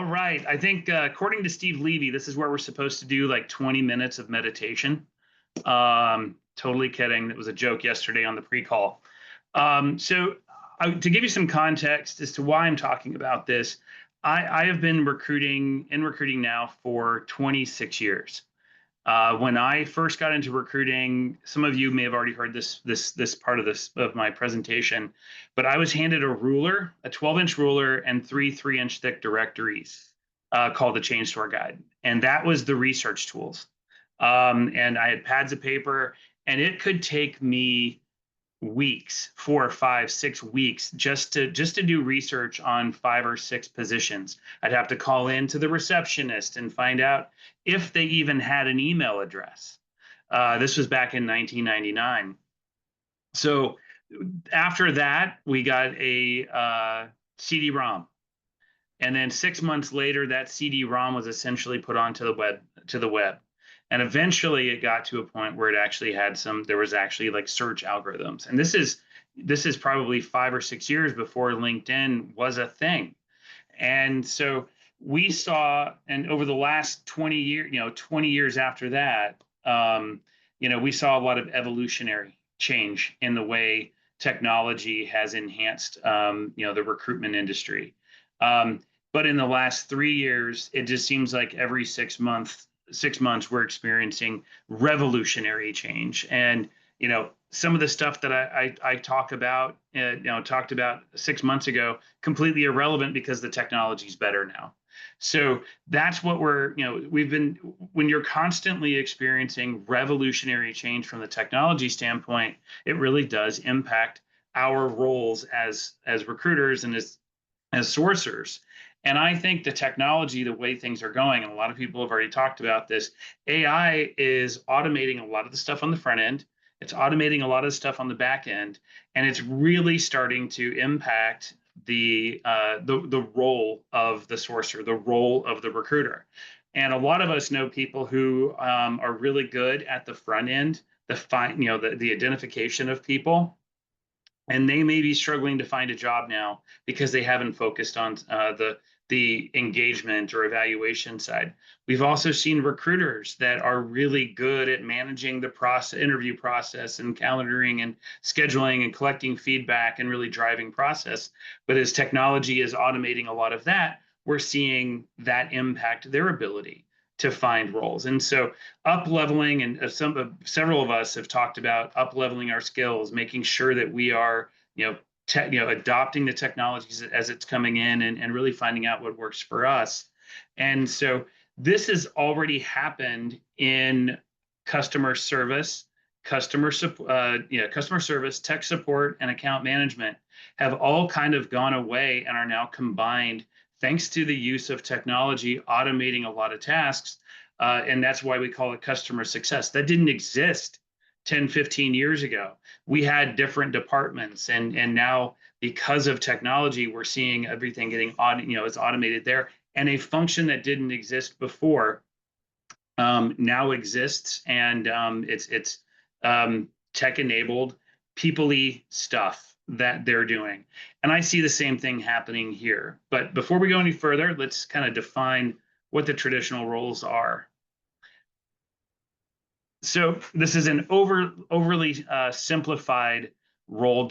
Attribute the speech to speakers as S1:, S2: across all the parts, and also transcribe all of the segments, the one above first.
S1: right. I think according to Steve Levy, this is where we're supposed to do like 20 minutes of meditation. Totally kidding. That was a joke yesterday on the pre-call. To give you some context as to why I'm talking about this, I have been recruiting now for 26 years. When I first got into recruiting, some of you may have already heard this part of my presentation, but I was handed a ruler, a 12-inch ruler, and three 3-inch thick directories called the Change Store Guide, and that was the research tools. And I had pads of paper, and it could take me weeks, 4 or 5, 6 weeks, just to do research on 5 or 6 positions. I'd have to call in to the receptionist and find out if they even had an email address. This was back in 1999. So after that, we got a CD-ROM, and then 6 months later, that CD-ROM was essentially put onto the web. And eventually it got to a point where it actually had there was actually like search algorithms. And this is probably 5 or 6 years before LinkedIn was a thing. And so we saw, and over the last 20 years, 20 years after that, we saw a lot of evolutionary change in the way technology has enhanced, the recruitment industry. But in the last 3 years, it just seems like every 6 months we're experiencing revolutionary change. And some of the stuff that I talked about 6 months ago, completely irrelevant because the technology is better now. So that's what when you're constantly experiencing revolutionary change from the technology standpoint, it really does impact our roles as recruiters and as sourcers. And I think the technology, the way things are going, and a lot of people have already talked about this, AI is automating a lot of the stuff on the front end. It's automating a lot of the stuff on the back end, and it's really starting to impact the role of the sourcer, the role of the recruiter. And a lot of us know people who are really good at the front end, the identification of people, and they may be struggling to find a job now because they haven't focused on the engagement or evaluation side. We've also seen recruiters that are really good at managing the interview process and calendaring and scheduling and collecting feedback and really driving process. But as technology is automating a lot of that, we're seeing that impact their ability to find roles. And so up-leveling, and several of us have talked about up-leveling our skills, making sure that we are, adopting the technologies as it's coming in and really finding out what works for us. And so this has already happened in customer service, customer service, tech support, and account management have all kind of gone away and are now combined thanks to the use of technology automating a lot of tasks. And that's why we call it customer success. That didn't exist 10, 15 years ago. We had different departments, and now because of technology, we're seeing everything getting it's automated there. And a function that didn't exist before now exists, and it's tech-enabled, people-y stuff that they're doing. And I see the same thing happening here. But before we go any further, let's kind of define what the traditional roles are. So this is an overly simplified role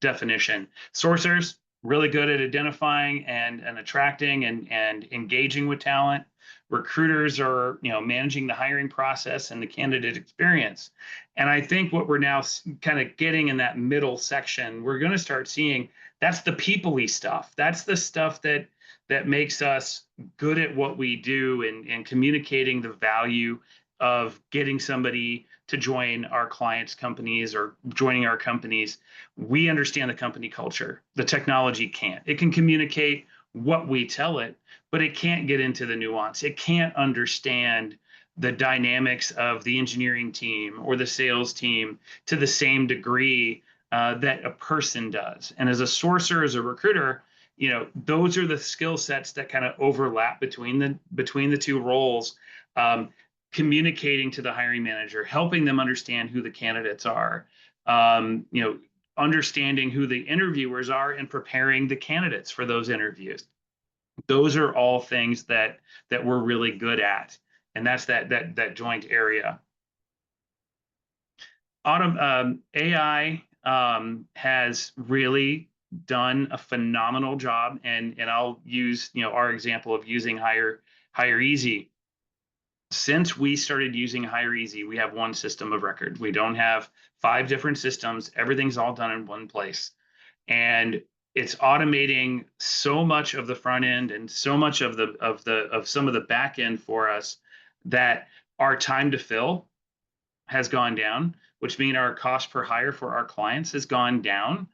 S1: definition. Sourcers, really good at identifying and attracting and engaging with talent. Recruiters are managing the hiring process and the candidate experience. And I think what we're now kind of getting in that middle section, we're going to start seeing that's the people-y stuff. That's the stuff that makes us good at what we do and communicating the value of getting somebody to join our clients' companies or joining our companies. We understand the company culture. The technology can't. It can communicate what we tell it, but it can't get into the nuance. It can't understand the dynamics of the engineering team or the sales team to the same degree that a person does. And as a sourcer, as a recruiter, those are the skill sets that kind of overlap between the two roles, communicating to the hiring manager, helping them understand who the candidates are, understanding who the interviewers are and preparing the candidates for those interviews. Those are all things that we're really good at, and that's that joint area. AI has really done a phenomenal job, and I'll use our example of using Hire Easy. Since we started using Hire Easy, we have one system of record. We don't have five different systems. Everything's all done in one place, and it's automating so much of the front end and so much of some of the back end for us that our time to fill has gone down, which means our cost per hire for our clients has gone down.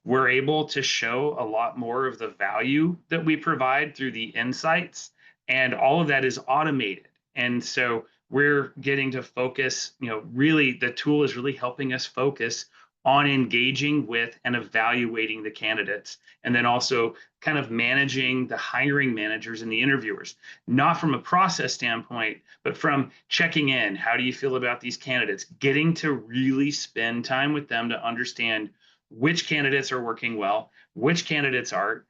S1: We're able to show a lot more of the value that we provide through the insights, and all of that is automated. And so we're getting to focus, really the tool is really helping us focus on engaging with and evaluating the candidates, and then also kind of managing the hiring managers and the interviewers, not from a process standpoint, but from checking in. How do you feel about these candidates? Getting to really spend time with them to understand which candidates are working well, which candidates aren't,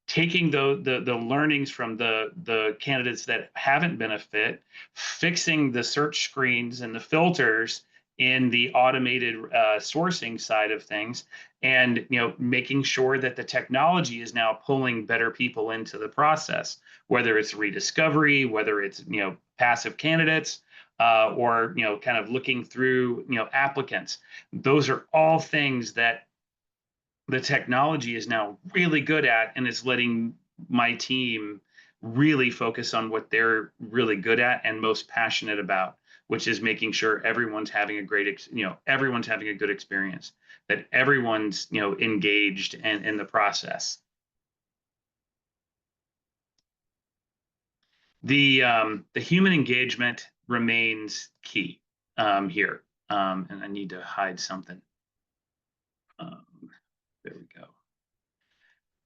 S1: taking the learnings from the candidates that haven't been a fit, fixing the search screens and the filters in the automated sourcing side of things, and making sure that the technology is now pulling better people into the process, whether it's rediscovery, whether it's passive candidates, or kind of looking through applicants. Those are all things that the technology is now really good at, and it's letting my team really focus on what they're really good at and most passionate about, which is making sure everyone's having a everyone's having a good experience, that everyone's engaged in the process. The human engagement remains key here, and I need to hide something. Um, there we go.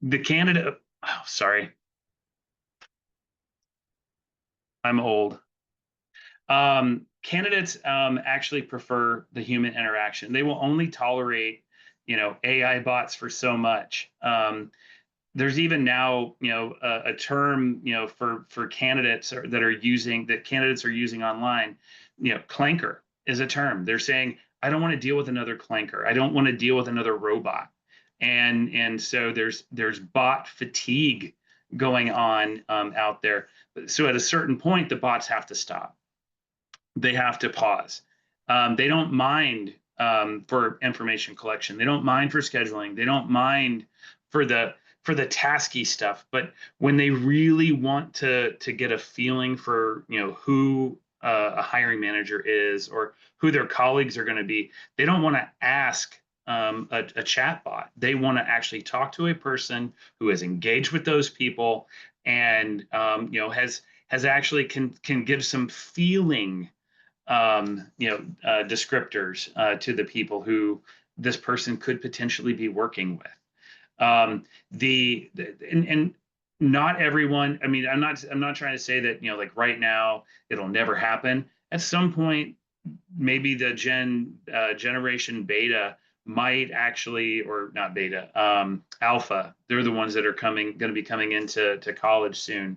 S1: The candidate. Oh, sorry, I'm old. Candidates actually prefer the human interaction. They will only tolerate, AI bots for so much. There's even now, a term, for candidates that candidates are using online. Clanker is a term. They're saying, I don't want to deal with another clanker. I don't want to deal with another robot. And so there's bot fatigue going on out there. So at a certain point, the bots have to stop. They have to pause. They don't mind for information collection. They don't mind for scheduling. They don't mind for the tasky stuff. But when they really want to get a feeling for who a hiring manager is, or who their colleagues are going to be, they don't want to ask a chat bot. They want to actually talk to a person who has engaged with those people, and has actually can give some feeling, descriptors to the people who this person could potentially be working with. And not everyone. I mean, I'm not trying to say that like right now it'll never happen. At some point, maybe the generation beta might actually, or not beta, alpha. They're the ones that are going to be coming into college soon.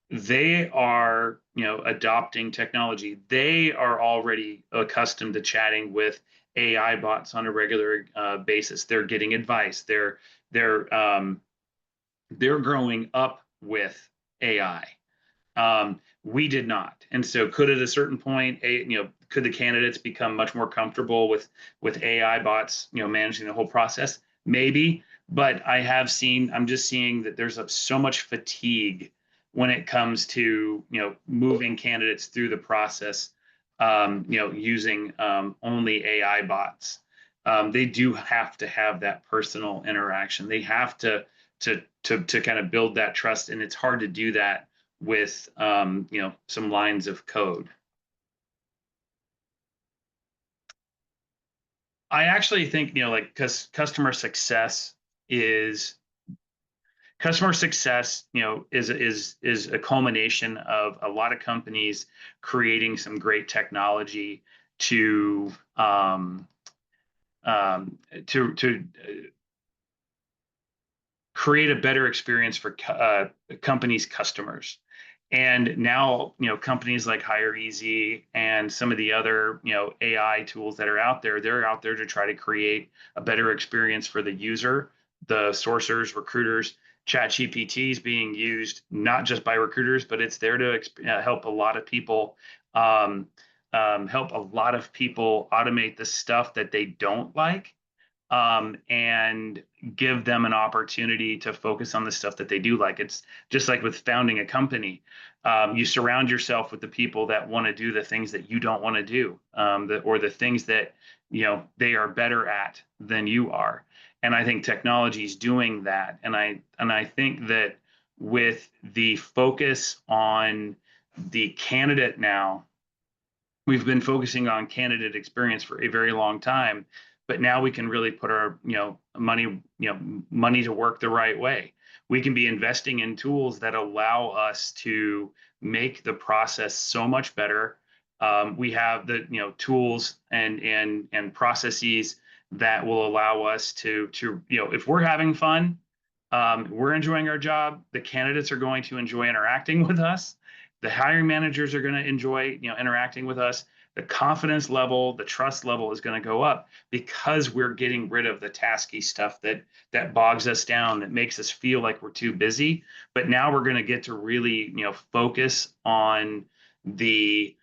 S1: They are adopting technology. They are already accustomed to chatting with AI bots on a regular basis. They're getting advice. They're growing up with AI. We did not, and so could at a certain point, could the candidates become much more comfortable with AI bots, managing the whole process? Maybe, but I'm just seeing that there's so much fatigue when it comes to moving candidates through the process, using only AI bots. They do have to have that personal interaction. They have to kind of build that trust, and it's hard to do that with some lines of code. I actually think like, because is customer success, is a culmination of a lot of companies creating some great technology to to create a better experience for companies' customers. And now, companies like HireEasy and some of the other, AI tools that are out there, they're out there to try to create a better experience for the user, the sourcers, recruiters. ChatGPT is being used not just by recruiters, but it's there to help a lot of people, automate the stuff that they don't like, and give them an opportunity to focus on the stuff that they do like. It's just like with founding a company. You surround yourself with the people that want to do the things that you don't want to do, or the things that they are better at than you are. And I think technology is doing that. And I think that with the focus on the candidate now, we've been focusing on candidate experience for a very long time, but now we can really put our money to work the right way. We can be investing in tools that allow us to make the process so much better. We have the tools and processes that will allow us to if we're having fun, we're enjoying our job, the candidates are going to enjoy interacting with us, the hiring managers are going to enjoy interacting with us. The confidence level, the trust level is going to go up because we're getting rid of the tasky stuff that bogs us down, that makes us feel like we're too busy. But now we're going to get to really focus on the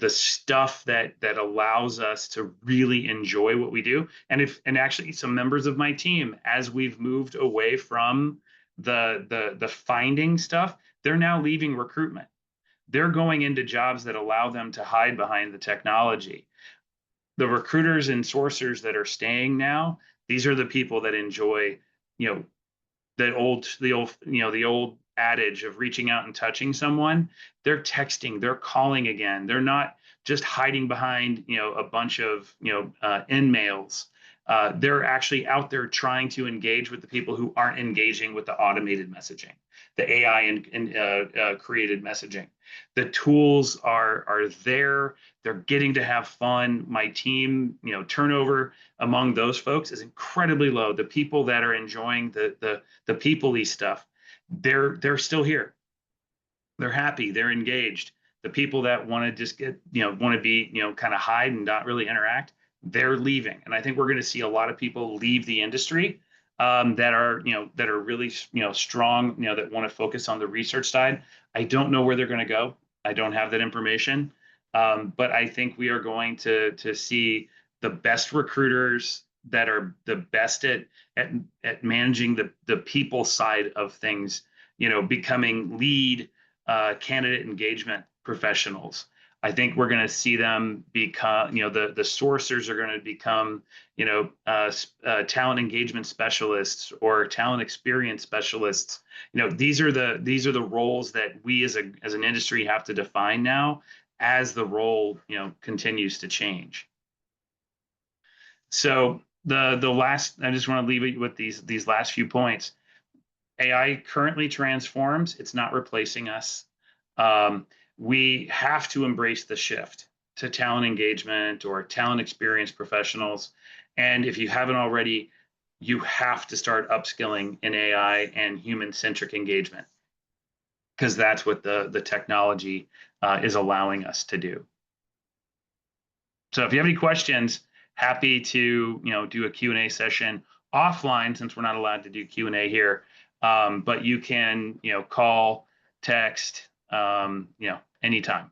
S1: stuff that allows us to really enjoy what we do. And actually some members of my team, as we've moved away from the finding stuff, they're now leaving recruitment. They're going into jobs that allow them to hide behind the technology. The recruiters and sourcers that are staying now, these are the people that enjoy, the old adage of reaching out and touching someone. They're texting, they're calling again. They're not just hiding behind, a bunch of, in-mails. They're actually out there trying to engage with the people who aren't engaging with the automated messaging, the AI and created messaging. The tools are there. They're getting to have fun. My team, turnover among those folks is incredibly low. The people that are enjoying the people-y stuff, they're still here. They're happy. They're engaged. The people that want to just want to be, kind of hide and not really interact, they're leaving. And I think we're going to see a lot of people leave the industry, that are really, strong, that want to focus on the research side. I don't know where they're going to go. I don't have that information. But I think we are going to see the best recruiters that are the best at managing the people side of things, becoming lead candidate engagement professionals. I think we're going to see them become, the sourcers are going to become, talent engagement specialists or talent experience specialists. These are the roles that we as an industry have to define now as the role, continues to change. So the last, I just want to leave it with these last few points. AI currently transforms. It's not replacing us. We have to embrace the shift to talent engagement or talent experience professionals. And if you haven't already, you have to start upskilling in AI and human-centric engagement, because that's what the technology is allowing us to do. So if you have any questions, happy to do a Q&A session offline, since we're not allowed to do Q&A here. But you can call, text, anytime.